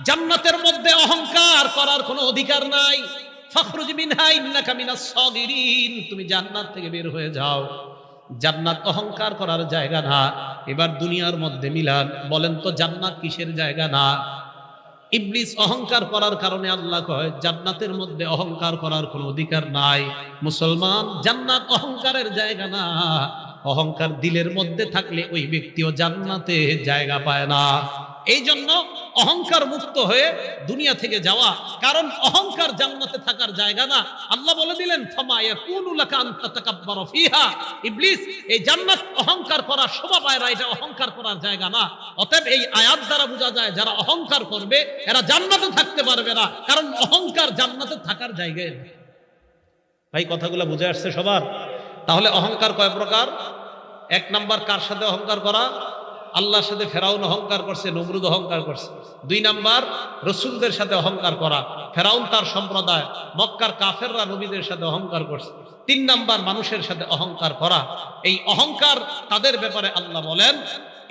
জান্নাতের মধ্যে অহংকার করার কোনো অধিকার নাই। ফাখরুজ মিনহা ইন্নাকা মিনাস সাগিরিন, তুমি জান্নাত থেকে বের হয়ে যাও। জান্নাত অহংকার করার জায়গা না। এবার দুনিয়ার মধ্যে মিলান, বলেন তো জান্নাত কিসের জায়গা না? ইবলিস অহংকার করার কারণে আল্লাহ কয় জান্নাতের মধ্যে অহংকার করার কোনো অধিকার নাই। মুসলমান, জান্নাত অহংকারের জায়গা না। অহংকার দিলের মধ্যে থাকলে ওই ব্যক্তিও জান্নাতে জায়গা পায় না। এই জন্য অহংকার মুক্ত হয়ে দুনিয়া থেকে যাওয়া, কারণ অহংকার জান্নাতে থাকার জায়গা না। আল্লাহ বলে দিলেন ফামা ইয়াকুনু লাকা আন তাতাকাব্বারা ফিহা, ইবলিস এই জান্নাত অহংকার করা শোভা পায় না, এটা অহংকার করার জায়গা না। অতএব এই আয়াত দ্বারা বোঝা যায় যারা অহংকার করবে এরা জান্নাতে থাকতে পারবে না, কারণ অহংকার জান্নাতে থাকার জায়গায়। ভাই কথাগুলো বুঝে আসছে সবার? তাহলে অহংকার কয় প্রকার? এক নাম্বার, কার সাথে অহংকার করা? আল্লাহর সাথে ফেরাউন অহংকার করছে, নমরুদ অহংকার করছে। দুই নাম্বার, রসুলদের সাথে অহংকার করা, ফেরাউন তার সম্প্রদায়, মক্কার কাফেররা নবীদের সাথে অহংকার করছে। তিন নাম্বার, মানুষের সাথে অহংকার করা। এই অহংকার তাদের ব্যাপারে আল্লাহ বলেন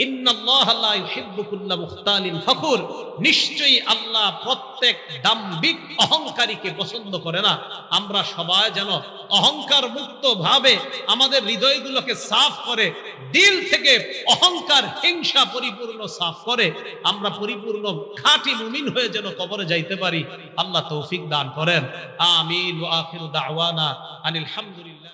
ইন্নাল্লাহা লা ইউহিব্বু কুল্লা মুখতালিন ফখুর, নিশ্চয়ই আল্লাহ প্রত্যেক দাম্ভিক অহংকারীকে পছন্দ করে না। আমরা সবাই যেন অহংকার মুক্ত ভাবে আমাদের হৃদয়গুলোকে সাফ করে, দিল থেকে অহংকার হিংসা পরিপূর্ণ সাফ করে আমরা পরিপূর্ণ খাঁটি মুমিন হয়ে যেন কবরে যাইতে পারি। আল্লাহ তৌফিক দান করেন। আমিন। ওয়া আখিরু দাওয়ানা আনিল হামদুলিল্লাহ।